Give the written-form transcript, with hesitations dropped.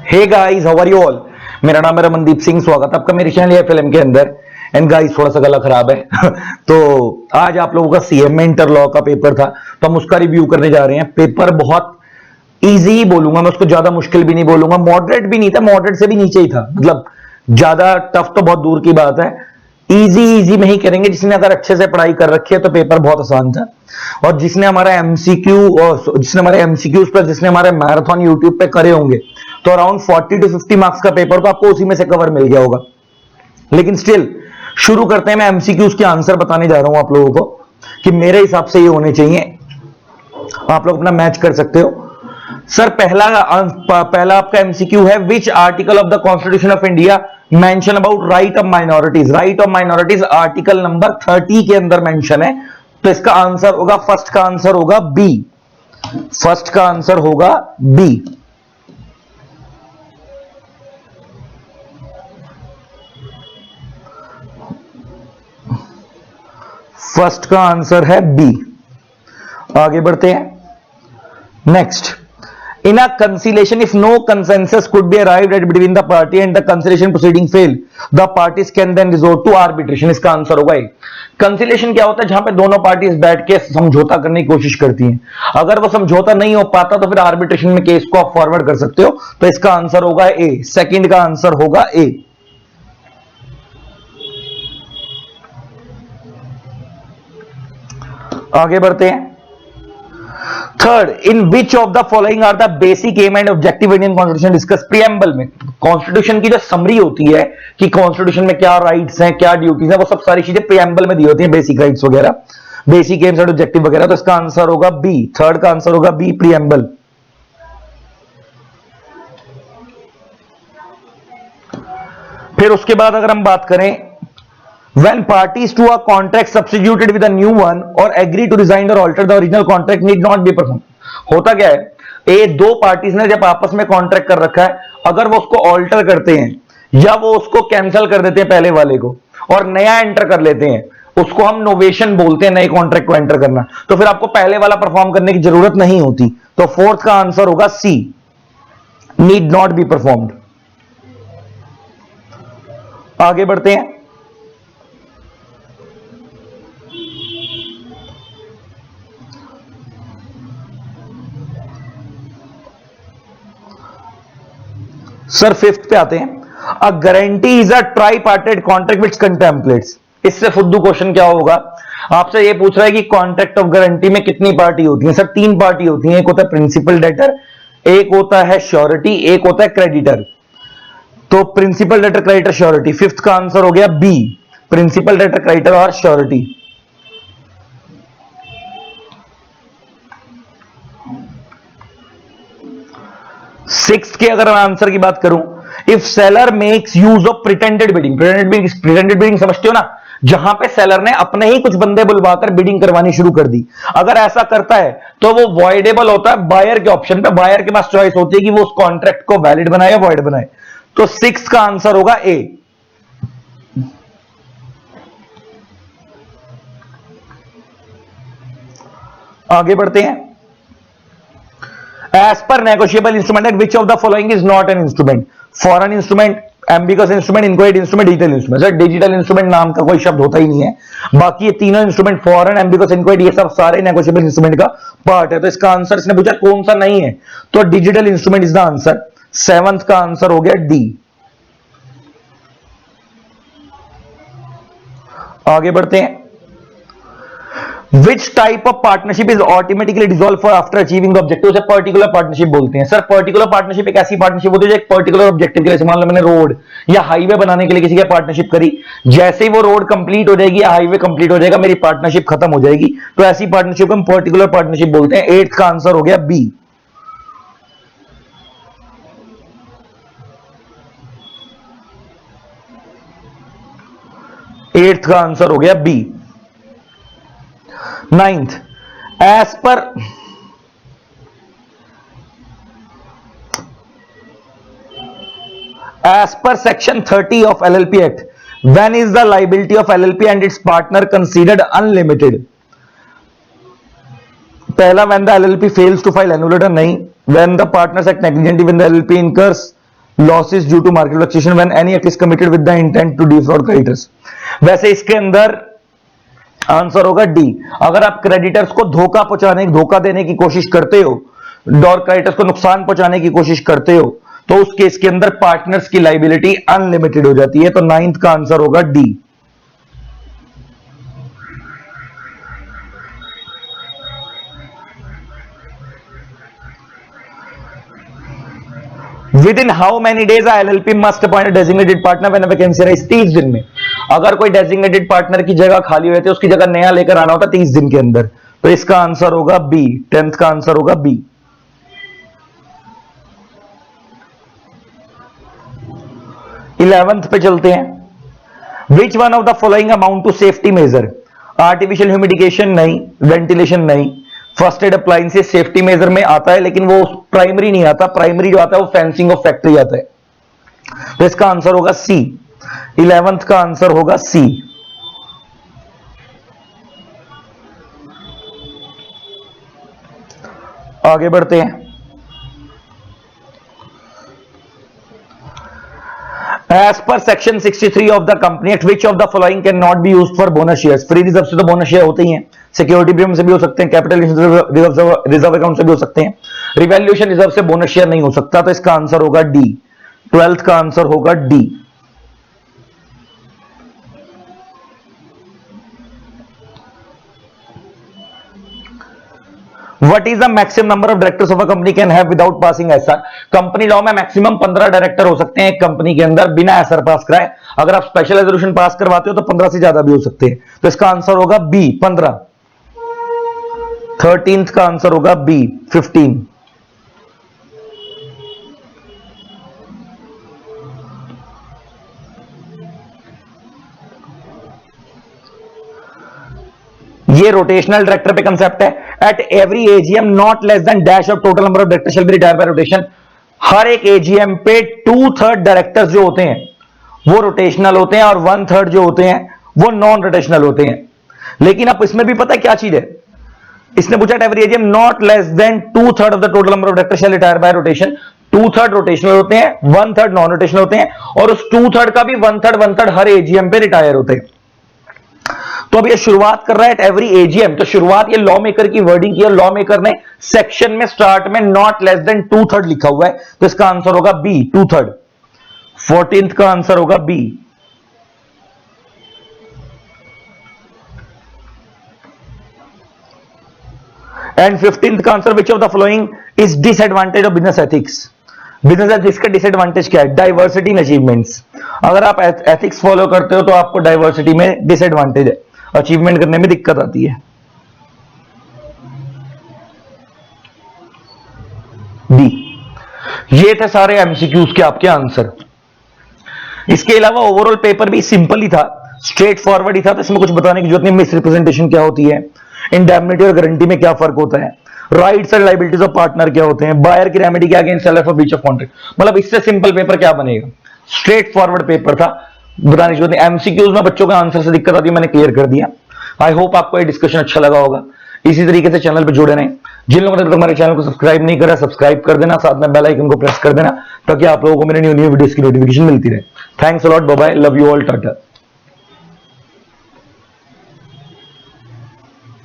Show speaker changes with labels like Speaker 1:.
Speaker 1: Hey guys, how are you all. मेरा नाम है रमनदीप सिंह। स्वागत है आपका मेरे चैनल या फिल्म के अंदर। एंड गाइस, थोड़ा सा गला खराब है तो आज आप लोगों का सीएम में इंटर लॉ का पेपर था, तो हम उसका रिव्यू करने जा रहे हैं। पेपर बहुत इजी ही बोलूंगा मैं, उसको ज्यादा मुश्किल भी नहीं बोलूंगा, मॉडरेट भी नहीं था, मॉडरेट से भी नीचे ही था। मतलब ज्यादा टफ तो बहुत दूर की बात है। इजी इजी में ही करेंगे। जिसने अगर अच्छे से पढ़ाई कर रखी है तो पेपर बहुत आसान था। और जिसने हमारा एमसीक्यू और जिसने हमारे एमसीक्यूज पर जिसने हमारे मैराथन यूट्यूब पे करे होंगे तो अराउंड 40 to 50 मार्क्स का पेपर तो आपको उसी में से कवर मिल गया होगा। लेकिन स्टिल शुरू करते हैं। मैं एमसीक्यूज के आंसर बताने जा रहा हूं आप लोगों को कि मेरे हिसाब से ये होने चाहिए। आप लोग अपना मैच कर सकते हो। सर पहला आपका एमसीक्यू है, which article of the constitution of India mention about right of minorities. Right of minorities article number 30 के अंदर मेंशन है। तो इसका आंसर होगा, फर्स्ट का आंसर होगा बी। फर्स्ट का आंसर होगा बी। फर्स्ट का आंसर है बी। आगे बढ़ते हैं। Next, in a conciliation if no consensus could be arrived at between the party and the conciliation proceeding fail, the parties can then resort to arbitration। इसका answer होगा ए। Conciliation क्या होता है? जहां पे दोनों पार्टीज बैठ के समझौता करने की कोशिश करती हैं। अगर वो समझौता नहीं हो पाता तो फिर आर्बिट्रेशन में केस को आप फॉरवर्ड कर सकते हो। तो इसका आंसर होगा ए। सेकंड का आंसर होगा ए। आगे बढ़ते हैं। Third, in which of the following are the basic aim and objective Indian constitution discuss. Preamble में कॉन्स्टिट्यूशन की जो समरी होती है कि कॉन्स्टिट्यूशन में क्या राइट्स हैं, क्या ड्यूटीज हैं, वो सब सारी चीजें प्रियम्बल में दी होती हैं। बेसिक राइट्स वगैरह, बेसिक एम्स एंड ऑब्जेक्टिव वगैरह। तो इसका आंसर होगा बी। थर्ड का आंसर होगा बी, प्रियम्बल। फिर उसके बाद अगर हम बात करें, when parties to a contract substituted with a new one or agree to resign or alter the original contract need not be performed। होता क्या है, ये दो पार्टीज ने जब आपस में कॉन्ट्रैक्ट कर रखा है, अगर वो उसको ऑल्टर करते हैं या वो उसको कैंसिल कर देते हैं पहले वाले को और नया एंटर कर लेते हैं, उसको हम नोवेशन बोलते हैं, नए कॉन्ट्रैक्ट को एंटर करना। तो फिर आपको पहले वाला परफॉर्म करने की जरूरत नहीं होती। तो फोर्थ का आंसर होगा C, need not be performed. आगे बढ़ते हैं। सर फिफ्थ पे आते हैं। A guarantee is a tripartite contract which contemplates. इससे फुद्दू क्वेश्चन क्या होगा, आपसे ये पूछ रहा है कि कॉन्ट्रैक्ट ऑफ गारंटी में कितनी पार्टी होती है। सर तीन पार्टी होती है। एक होता है प्रिंसिपल डेटर, एक होता है श्योरिटी, एक होता है क्रेडिटर। तो principal debtor, creditor, surety. Fifth का आंसर हो गया बी, प्रिंसिपल डेटर, क्रेडिटर और श्योरिटी। सिक्स्थ के अगर मैं आंसर की बात करूं, if seller makes use of pretended bidding. Pretended bidding समझते हो ना, जहां पे सेलर ने अपने ही कुछ बंदे बुलवाकर बिडिंग करवानी शुरू कर दी। अगर ऐसा करता है तो वो वॉइडेबल होता है बायर के ऑप्शन पे। बायर के पास चॉइस होती है कि वो उस कॉन्ट्रैक्ट को वैलिड बनाए या वॉइड बनाए। तो सिक्स्थ का आंसर होगा ए। आगे बढ़ते हैं। As per negotiable instrument, which of the following is not an instrument? Foreign instrument, ambiguous instrument, inchoate instrument, digital instrument। Sir digital instrument नाम का कोई शब्द होता ही नहीं है। बाकी ये तीनों इंस्ट्रूमेंट, फॉरेन, एम्बिगस, इनक्वाइट, ये सब सारे नेगोशिएबल इंस्ट्रूमेंट का पार्ट है। तो इसका आंसर इसने पूछा कौन सा नहीं है, तो digital instrument is the answer. Seventh का आंसर हो गया डी। आगे बढ़ते हैं। Which type of partnership is automatically dissolved for after achieving the objective? उसे पर्टिकुलर पार्टनरशिप बोलते हैं। सर पर्टिकुलर पार्टनरशिप एक ऐसी पार्टनरशिप होती है जो एक पर्टिकुलर ऑब्जेक्टिव के लिए, मान लो मैंने रोड या हाईवे बनाने के लिए किसी के पार्टनरशिप करी, जैसे ही वो रोड कंप्लीट हो जाएगी या हाईवे कंप्लीट हो जाएगा, मेरी पार्टनरशिप खत्म हो जाएगी। तो ऐसी पार्टनरशिप को हम पर्टिकुलर पार्टनरशिप बोलते हैं। एट्थ का आंसर हो गया बी। एट्थ का आंसर हो गया B. Ninth, as per section 30 of LLP Act, when is the liability of LLP and its partner considered unlimited? पहला, when the LLP fails to file annual return, नहीं। when the partners act negligently, when the LLP incurs losses due to market fluctuation when any act is committed with the intent to defraud creditors. वैसे इसके अंदर answer होगा D. अगर आप creditors को धोखा देने की कोशिश करते हो और क्रेडिटर्स को नुकसान पहुंचाने की कोशिश करते हो तो उस केस के अंदर पार्टनर्स की लायबिलिटी अनलिमिटेड हो जाती है। तो 9th का आंसर होगा D. Within how many days LLP must appoint designated partner when vacancy arise? 30 दिन में। अगर कोई डेजिग्नेटेड पार्टनर की जगह खाली हो जाती है उसकी जगह नया लेकर आना होता है 30 दिन के अंदर। तो इसका आंसर होगा बी। 10th का आंसर होगा बी। 11th पे चलते हैं। Which one of the following amount to safety measure? Artificial humidification नहीं, वेंटिलेशन नहीं, first aid appliances safety measure में आता है लेकिन वो प्राइमरी नहीं आता। प्राइमरी जो आता है वो फेंसिंग ऑफ फैक्ट्री आता है। तो इसका आंसर होगा सी। 11th का आंसर होगा सी। आगे बढ़ते हैं। As per section 63 of the Company Act, which of the following cannot be used for bonus shares? Free reserve से तो बोनस शेयर होते ही हैं, सिक्योरिटी प्रीमियम से भी हो सकते हैं, कैपिटल रिजर्व अकाउंट से भी हो सकते हैं, रिवैल्यूएशन रिजर्व से बोनस शेयर नहीं हो सकता। तो इसका आंसर होगा डी। 12th का आंसर होगा D. What is the maximum number of directors of a company can have without passing SR? Company law में मैक्सिमम 15 डायरेक्टर हो सकते हैं एक कंपनी के अंदर बिना एसआर पास कराए। अगर आप स्पेशल रेजोल्यूशन पास करवाते हो तो 15 से ज्यादा भी हो सकते हैं। तो इसका आंसर होगा बी 15। 13th का आंसर होगा बी 15। ये रोटेशनल डायरेक्टर पे कंसेप्ट है। At every AGM not less than dash of total number of director shall be retire by rotation. हर एक एजीएम पे 2/3 डायरेक्टर्स जो होते हैं वो रोटेशनल होते हैं और 1/3 जो होते हैं वो नॉन रोटेशनल होते हैं। लेकिन अब इसमें भी पता है क्या चीज है, इसने पूछा every AGM not less then 2/3 of the total number of director shell retire by rotation. 2/3 rotational होते हैं, 1/3 नॉन रोटेशनल होते हैं और उस 2/3 का भी 1/3 हर एजीएम पे रिटायर होते हैं। तो अब ये शुरुआत कर रहा है एवरी एजीएम, तो शुरुआत ये लॉ मेकर की वर्डिंग की है। लॉ मेकर ने सेक्शन में स्टार्ट में नॉट लेस देन 2/3 लिखा हुआ है। तो इसका आंसर होगा बी 2/3। 14th का आंसर होगा बी। एंड 15th का answer which of the following is disadvantage of business ethics? Business ethics का डिसएडवांटेज क्या है? Diversity in achievements. अगर आप एथिक्स फॉलो करते हो तो आपको डाइवर्सिटी में डिसएडवांटेज है, अचीवमेंट करने में दिक्कत आती है। डी। ये थे सारे एमसीक्यूज के आपके आंसर। इसके अलावा ओवरऑल पेपर भी सिंपल ही था, स्ट्रेट फॉरवर्ड ही था, तो इसमें कुछ बताने की जरूरत नहीं। मिस रिप्रेजेंटेशन क्या होती है, इंडेमनिटी और गारंटी में क्या फर्क होता है, rights and liabilities of partner क्या होते हैं, बायर की रेमेडी क्या against seller for breach of contract. मतलब इससे सिंपल पेपर क्या बनेगा, स्ट्रेट फॉरवर्ड पेपर था, बताने की जरूरत नहीं। एमसीक्यूज में बच्चों का आंसर से दिक्कत आती है, मैंने क्लियर कर दिया। आई होप आपको ये डिस्कशन अच्छा लगा होगा। इसी तरीके से चैनल पे जुड़े रहें। जिन लोगों ने हमारे चैनल को सब्सक्राइब नहीं करा, सब्सक्राइब कर देना, साथ में बेल आइकन को प्रेस कर देना ताकि आप लोगों को मेरे न्यू वीडियोस की नोटिफिकेशन मिलती रहे। Thanks a lot, bye bye, love you all, Tata.